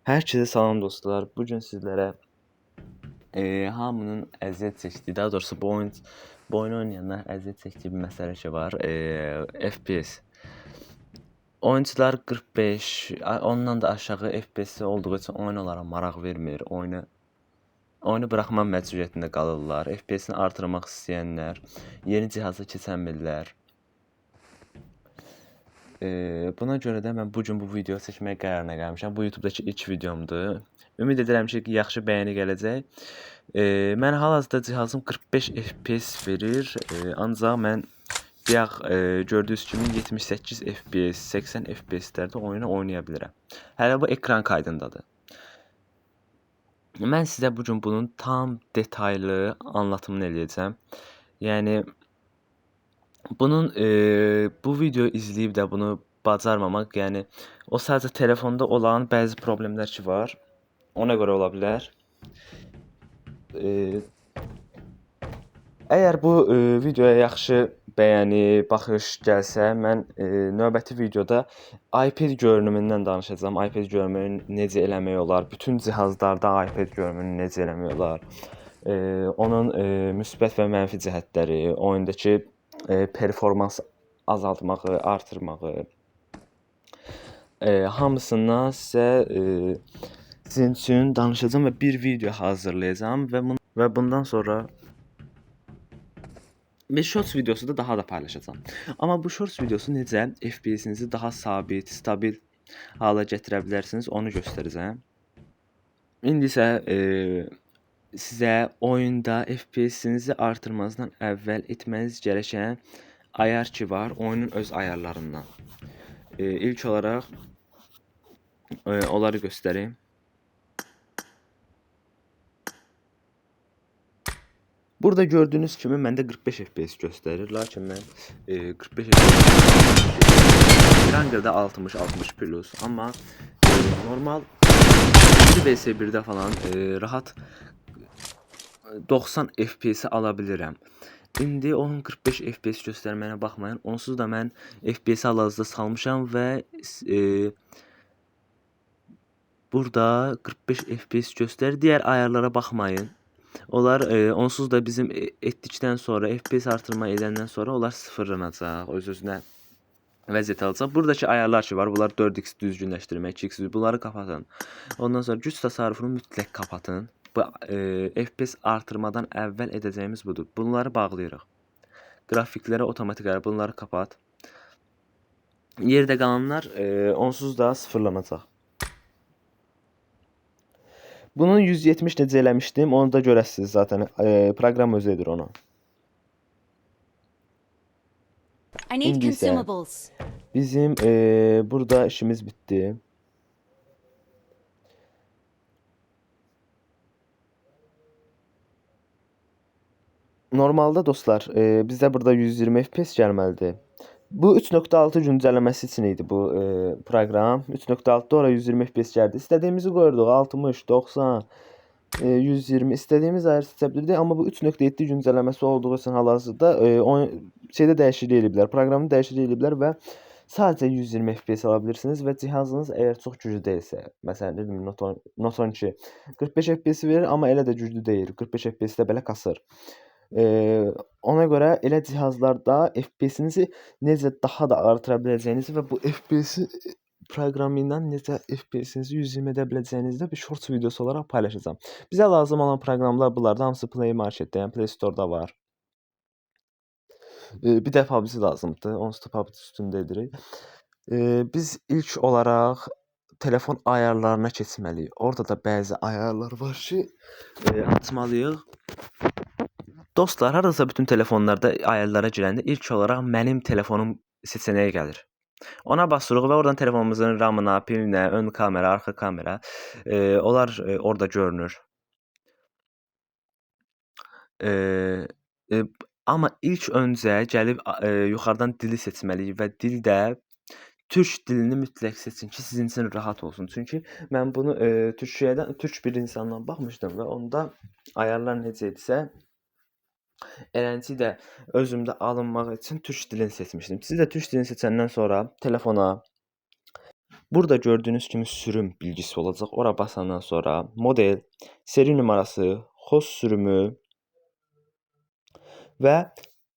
Herkese salam dostlar. Bugün sizlərə hamının əziyyət çəkdiyi, daha doğrusu bu oyun oynayanlar əziyyət çəkdiyi bir məsələ ki var. FPS. Oyuncular 45, ondan da aşağı FPS olduğu üçün oyun onlara maraq vermir. Oyunu buraxma məcburiyyətində qalırlar. FPS-ni artırmaq istəyənlər yeni cihaza keçənmirlər. Buna görə də mən bugün bu video çəkməyə qərarına gəlmişəm. Bu YouTube-dakı ilk videomdur. Ümid edirəm ki, yaxşı bəyəni gələcək. Mən hal-hazırda cihazım 45 FPS verir. Ancaq mən bayaq gördüyünüz kimi 78 FPS, 80 FPS-lərdə oyunu oynaya bilirəm. Hələ bu ekran kaydındadır. Mən sizə bugün bunun tam detaylı anlatımını eləyəcəm. Yəni bunun bu videoyu izləyib də bunu bacarmamaq, yəni o sadəcə telefonda olan bəzi problemlər ki var, ona görə ola bilər. Əgər bu videoya yaxşı bəyəni, baxış gəlsə, mən növbəti videoda iPad görünümündən danışacağam. iPad görünümünü necə eləmək olar, bütün cihazlarda iPad görünümünü necə eləmək olar, onun müsbət və mənfi cəhətləri, oyundakı performans azaltmağı, artırmağı, hamısından sizə sizin üçün danışacağam və bir video hazırlayacağam və bundan sonra bir shorts videosu da daha da paylaşacağam. Amma bu shorts videosu necə FPS-inizi daha sabit, stabil hala gətirə bilərsiniz, onu göstərəcəm. İndi isə sizə oyunda FPS-inizi artırmazdan əvvəl etməniz gərəkən ayar ki var, oyunun öz ayarlarından. İlk olaraq onları göstəreyim. Burada gördüyünüz kimi məndə 45 FPS göstərir, lakin mən 45 FPS Ranger'da 60 plus, amma normal 1 vs 1-də falan rahat 90 FPS ala bilirəm. İndi onun 45 FPS göstərməyinə baxmayın, onsuz da mən FPS hal-hazırda salmışam və burada 45 FPS göstərir. Digər ayarlara baxmayın. Onlar onsuz da bizim etdikdən sonra, FPS artırma edəndən sonra onlar sıfırlanacaq, öz-özünə vəziyyət alacaq. Buradakı ayarlar ki var, bunlar 4x düzgünləşdirmə, 2x bunları kapatın. Ondan sonra güc təsərrüfünü mütləq kapatın. Bu FPS artırmadan əvvəl edəcəyimiz budur. Bunları bağlayırıq. Qrafiklərə otomatik ayar, bunları kapat. Yerdə qalanlar onsuz da sıfırlanacaq. Bunun 170 necə eləmişdim, onu da görəsiniz zaten. Proqram özü edir onu. İndi isə bizim burada işimiz bitdi. Normalda dostlar, bizdə burada 120 FPS gəlməlidir. Bu 3.6 güncəlləməsi üçün idi bu proqram. 3.6'da ora 120 FPS gəldi. İstədiyimizi qoyurduq. 60, 90, 120 istədiyimiz ayarı seçə bilirdik. Amma bu 3.7 güncəlləməsi olduğu üçün hal-hazırda şeydə dəyişiklik eləyiblər. Proqramı dəyişiklik eləyiblər və sadəcə 120 FPS ala bilirsiniz və cihazınız əgər çox güclü deyilsə, məsələn dedim Note 12 45 FPS verir, amma elə də güclü deyil. 45 FPS-də belə kasır. Ona görə elə cihazlarda FPS-inizi necə daha da artıra biləcəyinizi və bu FPS proqramı ilə necə FPS-inizi 120 edə biləcəyinizi də bir shorts videosu olaraq paylaşacağam. Bizə lazım olan proqramlar bunlardır. Hamısı Play Marketdə, yəni Play Store-da var. Bir də PUBG lazımdır. Onsuz da PUBG üstündə edirik. Biz ilk olaraq telefon ayarlarına keçməliyik. Orada da bəzi ayarlar var ki, açmalıyıq. Dostlar, haradasa bütün telefonlarda ayarlara girəndə ilk olaraq mənim telefonum seçənəyi gəlir. Ona basırıq və oradan telefonumuzun RAM-ına, pilinə, ön kamera, arxa kamera, onlar orada görünür. Amma ilk öncə gəlib yuxarıdan dili seçməliyik və dildə türk dilini mütləq seçin ki, sizin üçün rahat olsun. Çünki mən bunu türk bir insandan baxmışdım və onda ayarlar necə idisə, eləncə də özümdə alınmaq üçün türk dilini seçmişdim. Siz də türk dilini seçəndən sonra telefona Burada gördüyünüz kimi sürüm bilgisi olacaq. Ora basandan sonra model, seri numarası, host sürümü və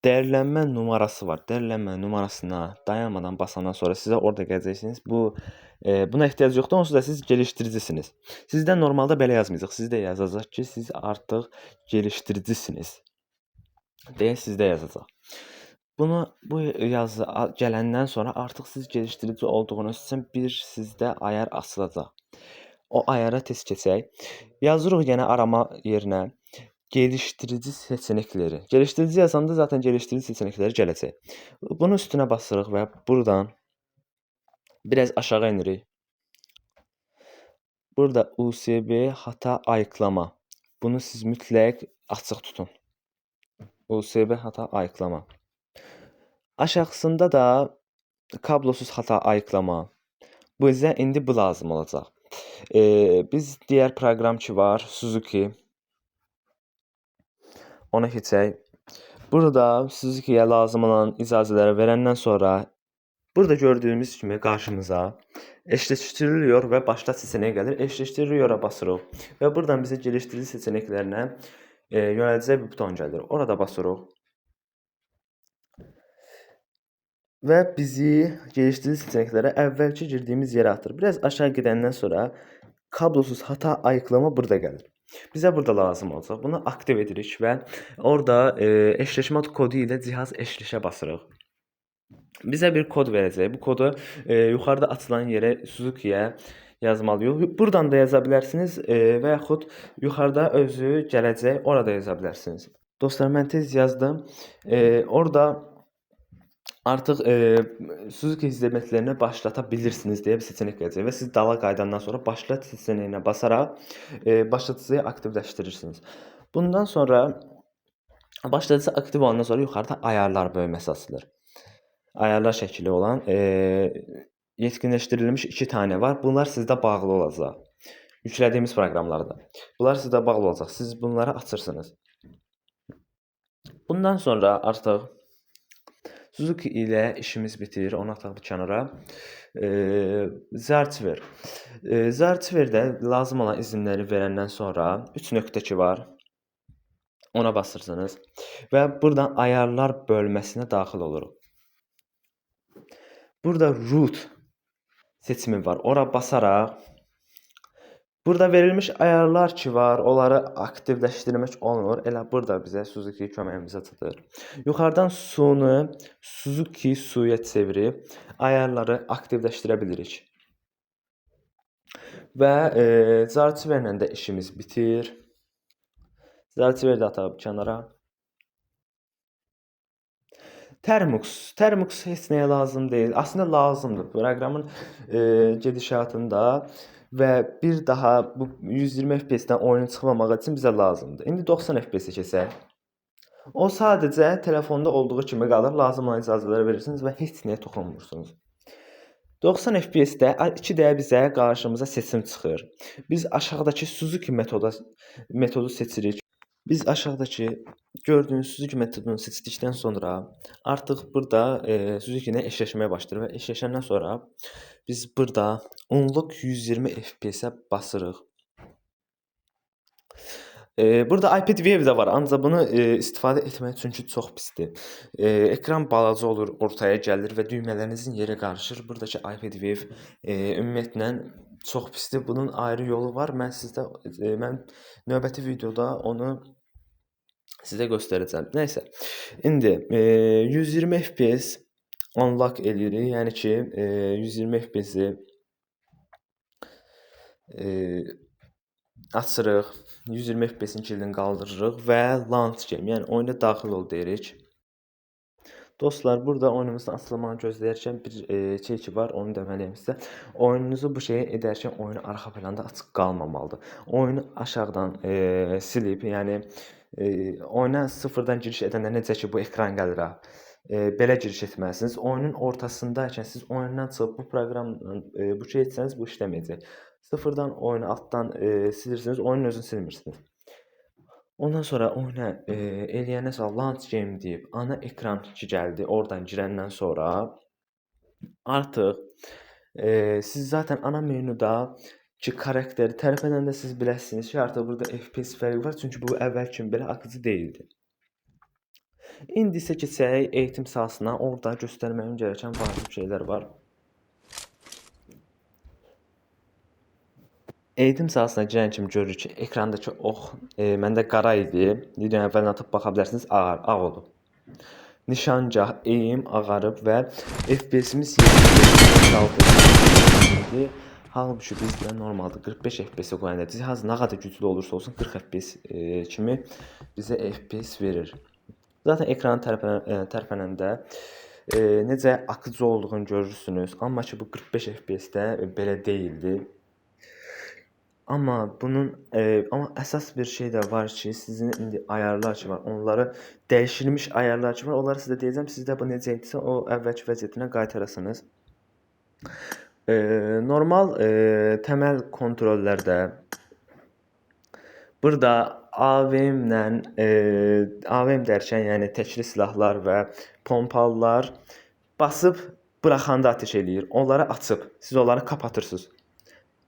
dəyərlənmə numarası var. Dəyərlənmə numarasına dayanmadan basandan sonra sizə orada gələcəksiniz. Buna ehtiyac yoxdur, onsuz da siz geliştiricisiniz. Sizdə normalda belə yazmayacaq. Sizdə yazacaq ki, siz artıq geliştiricisiniz deyə sizdə yazacaq. Bu yazı gələndən sonra artıq siz geliştirici olduğunuz üçün sizdə ayar açılacaq. O ayara tez keçək. Yazırıq yenə arama yerinə geliştirici seçenekleri. Geliştirici yazanda zaten geliştirici seçenekleri gələcək. Bunun üstünə basırıq və buradan biraz aşağı inirik. Burada USB hata ayıqlama. Bunu siz mütləq açıq tutun. USB hata ayıqlama. Aşağısında da kablosuz hata ayıqlama. Bu bizə indi bu lazım olacaq. Biz digər proqram ki var, Suzuki. Ona keçək. Burada Suzuki'yə lazım olan icazələri verəndən sonra burada gördüyümüz kimi qarşımıza eşleştiriliyor və başlat seçeneği gəlir. Eşleştiriliyor'a basırıq və buradan bizə geliştirici seçeneklərinə yönələcək bir buton gəlir. Orada basırıq. Və bizi geliştirici seçeneklərə əvvəlki girdiyimiz yerə atır. Biraz aşağı gedəndən sonra kablosuz hata ayıqlama burada gəlir. Bizə burada lazım olacaq. Bunu aktiv edirik və orada eşleşmə kodu ilə cihaz eşleşə basırıq. Bizə bir kod verəcək. Bu kodu yuxarıda açılan yerə Suzuki'yə yazmalıyıq. Buradan da yaza bilərsiniz və yaxud yuxarıda özü gələcək, orada yaza bilərsiniz. Dostlar, mən tez yazdım. Orada artıq Suzuki hizmetlərini başlata bilirsiniz deyə bir seçenek gələcək və siz dala qayıdandan sonra başlat seçenəyinə basaraq başlatıcıyı aktivləşdirirsiniz. Bundan sonra başlatıcı aktiv olandan sonra yuxarıda ayarlar bölməsi açılır. Ayarlar şəkli olan yetkinləşdirilmiş 2 tane var. Bunlar sizdə bağlı olacaq. Yüklədiyimiz proqramlarda. Bunlar sizdə bağlı olacaq. Siz bunları açırsınız. Bundan sonra artıq Suzuki ilə işimiz bitir. Onu ataq bir kənara. Zartver. Zartverdə lazım olan izinləri verəndən sonra 3 nöqtəki var. Ona basırsınız və buradan ayarlar bölməsinə daxil oluruq. Burada root seçimi var. Ora basaraq burada verilmiş ayarlar ki var, onları aktivləşdirmək olmur. Elə burada bizə Suzuki köməyimizə çatır. Yuxarıdan Su'nu Suzuki Su'ya çevirib ayarları aktivləşdirə bilirik. Və Zartverlə də işimiz bitir. Zartverdə ataq kənara. Termux heç nəyə lazım deyil. Aslında lazımdır. Proqramın gedişatında və bir daha bu 120 FPS-dən oyunun çıxmamağı üçün bizə lazımdır. İndi 90 FPS-ə keçək. O sadəcə telefonda olduğu kimi qalır. Lazım olan icazələri verirsiniz və heç nəyə toxunmursunuz. 90 FPS-də 2 dəyə bizə qarşımıza seçim çıxır. Biz aşağıdakı Suzuki metodu seçirik. Biz aşağıdakı gördüyünüz Suzuki metodunu seçdikdən sonra artıq burada Suzuki ilə eşləşməyə başlayır və eşləşəndən sonra biz burada onluq 120 FPS-ə basırıq. Burada IPTV də var, ancaq bunu istifadə etmək üçün ki çox pisdir. Ekran balaca olur, ortaya gəlir və düymələrinizin yeri qarışır. Buradakı IPTV ümumiyyətlə çox pisdir. Bunun ayrı yolu var. Mən növbəti videoda onu sizə göstərəcəm. Nəysə. İndi 120 FPS unlock eləyirik. Yəni ki 120 FPS-i açırıq. 120 FPS-in kilidini qaldırırıq və launch game, yəni oyuna daxil ol deyirik. Dostlar, burada oyunumuzun açılmağını gözləyərkən bir şey ki var, onu deməliyəm sizə. Oyununuzu bu şeyi edərkən oyunu arxa planda açıq qalmamalıdır. Oyunu aşağıdan silib, yəni oyuna sıfırdan giriş edəndə necə ki bu ekran gəlir, belə giriş etməlisiniz. Oyunun ortasındaykən siz oyundan çıxıb bu proqramla bu şey etsəniz bu işləməyəcək. Sıfırdan oyunu altdan silirsiniz, oyunun özünü silmirsiniz. Ondan sonra oyuna eləyəndən sonra launch game deyib ana ekran ki gəldi. Oradan girəndən sonra artıq Siz zaten ana menüda ki karakteri tərif edəndə siz biləsiniz ki, artıq burada FPS fərqi var, çünki bu əvvəl kimi belə akıcı deyildi. İndi isə keçək eğitim sahasına. Orada göstərməyim gerəkən vacib şeylər var. Eğitim sahasına girən kimi görürük ki, ekrandakı ox məndə qara idi. Videonun əvvəlinə atıb baxa bilərsiniz, ağ olub. Nişangah, eğim ağarıb və FPS-imiz 76 idi. Halbuki bizdə normalda 45 FPS-ə qoyanda cihaz nə qədər güclü olursa olsun 40 FPS kimi bizə FPS verir. Zaten ekranı tərpənəndə necə akıcı olduğunu görürsünüz. Amma ki bu 45 FPS-də belə deyildi. Amma əsas bir şey də var ki, sizin indi ayarlar ki var. Onları dəyişilmiş ayarlar ki var. Onları sizə deyəcəm. Sizdə bu necə idisə o əvvəlki vəziyyətinə qaytarasınız. Normal təməl kontrollərdə burada AVM dərkən, yəni təkli silahlar və pompalılar basıb buraxanda ateş eləyir. Onları açıb, siz onları kapatırsınız.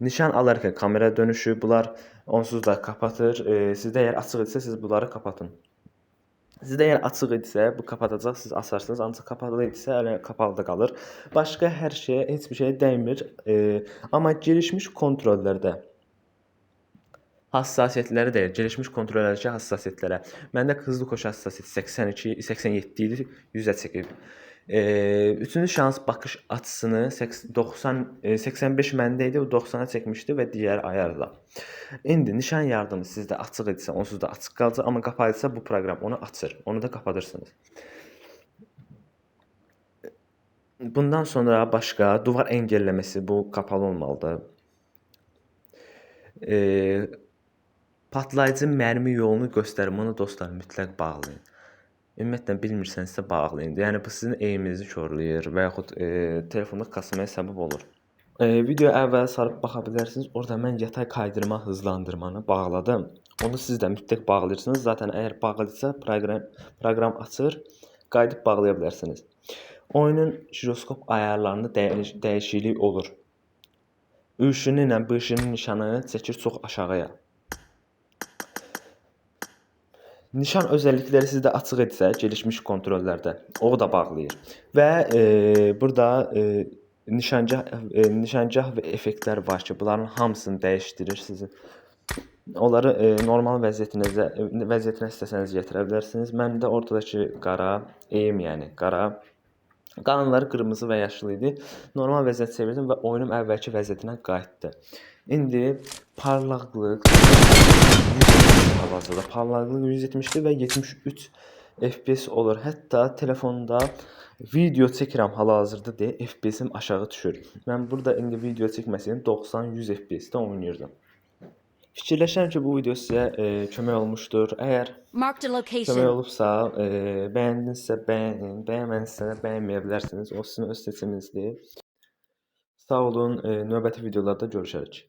Nişan alarkən kamera dönüşü, bunlar onsuz da kapatır. Sizdə əgər açıq idisə siz bunları kapatın. Sizdə əgər açıq idisə bu kapatacaq, siz açarsınız. Ancaq kapalı idisə hələ kapalı da qalır. Başqa hər şeyə, heç bir şeyə dəymir. Amma gelişmiş kontrollərdə hassasiyyətləri deyil, gelişmiş kontrollerdəki hassasiyyətlərə. Məndə hızlı koşu hassasiyyəti 87 idi, 100-ə çəkib. Üçüncü şans baxış açısını 85 məndə idi, o 90-a çəkmişdi və digər ayarla. İndi nişan yardımı sizdə açıq idisə, onsuz da açıq qalacaq, amma qapalı idisə bu proqram onu açır. Onu da kapatırsınız. Bundan sonra başqa duvar engelləməsi, bu kapalı olmalıdır. Patlayıcı mərmi yolunu göstərir. Bunu dostlar mütləq bağlayın. Ümumiyyətlə bilmirsənizsə bağlayın. Yəni bu sizin eğiminizi korlayır və yaxud telefonda kasmaya səbəb olur. Videoya əvvəl sarıb baxa bilərsiniz. Orada mən yatay kaydırma, hızlandırmanı bağladım. Onu siz də mütləq bağlayırsınız. Zaten əgər bağlıdırsa proqram açır, qayıdıb bağlaya bilərsiniz. Oyunun jiroskop ayarlarında dəyişiklik olur. Üşünü ilə bışının nişanı çəkir çox aşağıya. Nişan özellikləri sizdə açıq idisə, gelişmiş kontrollərdə o da bağlayır. Və burada nişangah və effektlər var ki, bunların hamısını dəyişdirir sizin. Onları normal vəziyyətinə istəsəniz gətirə bilərsiniz. Məndə ortadakı qara, eğim yəni qara, qalanları qırmızı və yaşıl idi. Normal vəziyyət çevirdim və oyunum əvvəlki vəziyyətinə qayıtdı. İndi parlaqlıq hal-hazırda parlaqlıq 170-dir və 73 FPS olur. Hətta telefonda video çəkirəm hal-hazırda deyə FPS-im aşağı düşür. Mən burada indi video çəkməsəydim 90-100 FPS-də oynayırdım. Fikirləşirəm ki, bu video sizə kömək olmuşdur. Əgər kömək olubsa, bəyəndinizsə bəyənin, bəyənmədinizsə bəyənməyə bilərsiniz. O sizin öz seçiminizdir. Sağ olun, növbəti videolarda görüşərik.